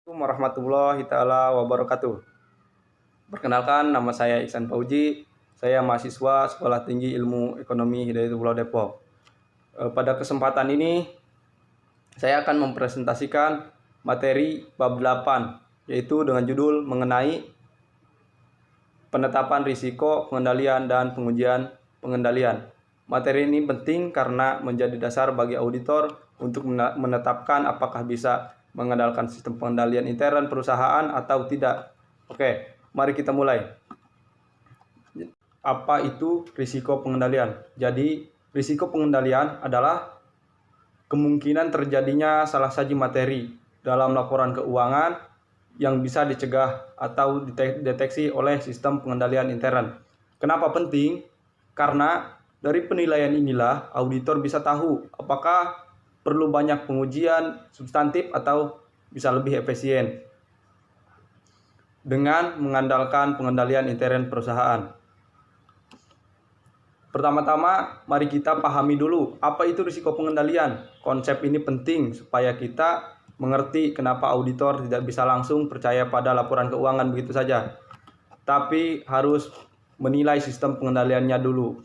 Assalamualaikum warahmatullahi taala wabarakatuh. Perkenalkan, nama saya Iksan Fauji. Saya mahasiswa Sekolah Tinggi Ilmu Ekonomi Hidayatullah Depok. Pada kesempatan ini saya akan mempresentasikan materi bab 8, yaitu dengan judul mengenai penetapan risiko, pengendalian, dan pengujian pengendalian. Materi ini penting karena menjadi dasar bagi auditor untuk menetapkan apakah bisa mengandalkan sistem pengendalian intern perusahaan atau tidak. Oke, mari kita mulai. Apa itu risiko pengendalian? Jadi, risiko pengendalian adalah kemungkinan terjadinya salah satu materi dalam laporan keuangan yang bisa dicegah atau dideteksi oleh sistem pengendalian intern. Kenapa penting? Karena dari penilaian inilah auditor bisa tahu apakah perlu banyak pengujian substantif atau bisa lebih efisien dengan mengandalkan pengendalian intern perusahaan. Pertama-tama, mari kita pahami dulu apa itu risiko pengendalian. Konsep ini penting supaya kita mengerti kenapa auditor tidak bisa langsung percaya pada laporan keuangan begitu saja, tapi harus menilai sistem pengendaliannya dulu.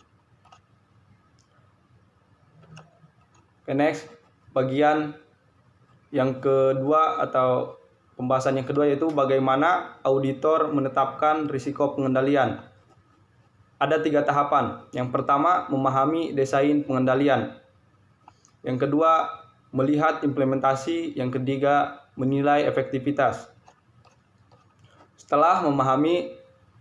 Oke, next, bagian yang kedua atau pembahasan yang kedua yaitu bagaimana auditor menetapkan risiko pengendalian. Ada 3 tahapan. Yang pertama, memahami desain pengendalian. Yang kedua, melihat implementasi. Yang ketiga, menilai efektivitas. Setelah memahami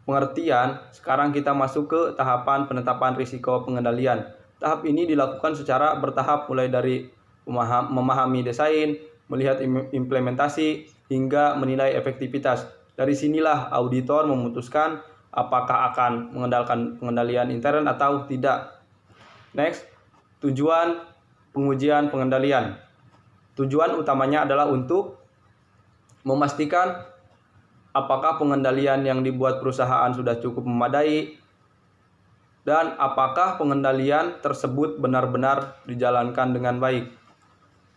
pengertian, sekarang kita masuk ke tahapan penetapan risiko pengendalian. Tahap ini dilakukan secara bertahap mulai dari memahami desain, melihat implementasi, hingga menilai efektivitas. Dari sinilah auditor memutuskan apakah akan mengandalkan pengendalian intern atau tidak. Next, tujuan pengujian pengendalian. Tujuan utamanya adalah untuk memastikan apakah pengendalian yang dibuat perusahaan sudah cukup memadai dan apakah pengendalian tersebut benar-benar dijalankan dengan baik.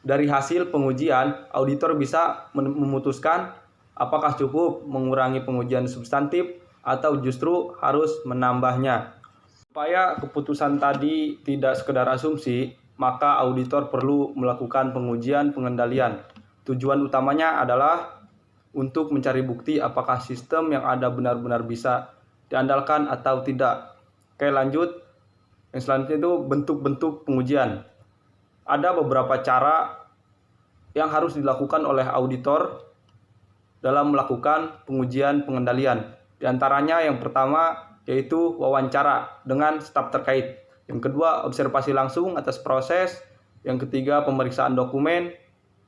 Dari hasil pengujian, auditor bisa memutuskan apakah cukup mengurangi pengujian substantif atau justru harus menambahnya. Supaya keputusan tadi tidak sekedar asumsi, maka auditor perlu melakukan pengujian pengendalian. Tujuan utamanya adalah untuk mencari bukti apakah sistem yang ada benar-benar bisa diandalkan atau tidak. Oke, lanjut. Yang selanjutnya itu bentuk-bentuk pengujian. Ada beberapa cara yang harus dilakukan oleh auditor dalam melakukan pengujian pengendalian. Di antaranya yang pertama yaitu wawancara dengan staf terkait. Yang kedua, observasi langsung atas proses. Yang ketiga, pemeriksaan dokumen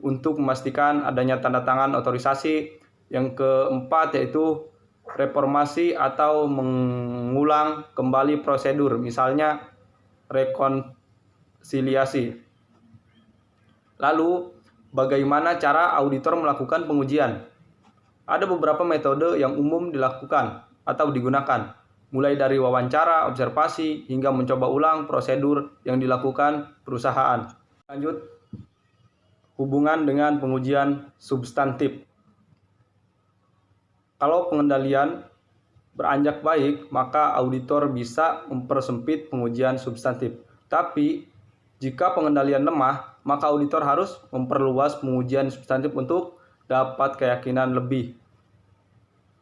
untuk memastikan adanya tanda tangan otorisasi. Yang keempat yaitu reformasi atau mengulang kembali prosedur, misalnya rekonsiliasi. Lalu, bagaimana cara auditor melakukan pengujian? Ada beberapa metode yang umum dilakukan atau digunakan, mulai dari wawancara, observasi, hingga mencoba ulang prosedur yang dilakukan perusahaan. Lanjut, hubungan dengan pengujian substantif. Kalau pengendalian beranjak baik, maka auditor bisa mempersempit pengujian substantif. Tapi, jika pengendalian lemah, maka auditor harus memperluas pengujian substantif untuk dapat keyakinan lebih.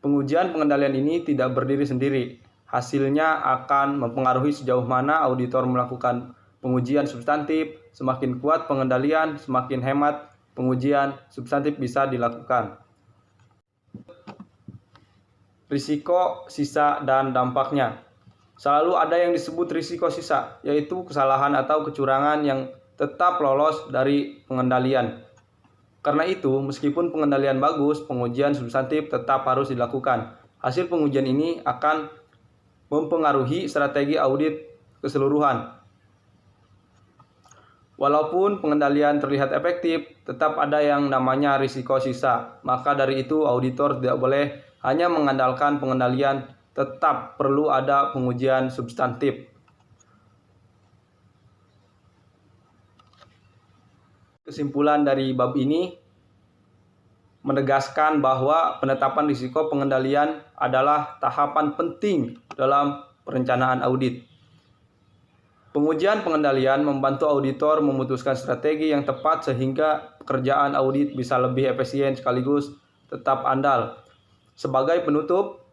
Pengujian pengendalian ini tidak berdiri sendiri. Hasilnya akan mempengaruhi sejauh mana auditor melakukan pengujian substantif. Semakin kuat pengendalian, semakin hemat pengujian substantif bisa dilakukan. Risiko sisa dan dampaknya. Selalu ada yang disebut risiko sisa, yaitu kesalahan atau kecurangan yang tetap lolos dari pengendalian. Karena itu, meskipun pengendalian bagus, pengujian substantif tetap harus dilakukan. Hasil pengujian ini akan mempengaruhi strategi audit keseluruhan. Walaupun pengendalian terlihat efektif, tetap ada yang namanya risiko sisa. Maka dari itu, auditor tidak boleh hanya mengandalkan pengendalian, tetap perlu ada pengujian substantif. Kesimpulan dari bab ini, menegaskan bahwa penetapan risiko pengendalian adalah tahapan penting dalam perencanaan audit. Pengujian pengendalian membantu auditor memutuskan strategi yang tepat sehingga pekerjaan audit bisa lebih efisien sekaligus tetap andal. Sebagai penutup,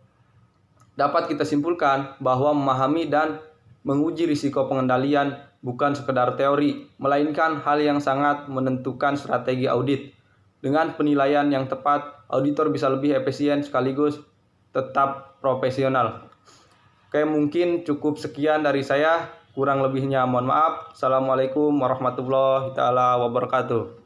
dapat kita simpulkan bahwa memahami dan menguji risiko pengendalian bukan sekedar teori, melainkan hal yang sangat menentukan strategi audit. Dengan penilaian yang tepat, auditor bisa lebih efisien sekaligus tetap profesional. Oke, mungkin cukup sekian dari saya. Kurang lebihnya mohon maaf. Assalamualaikum warahmatullahi wabarakatuh.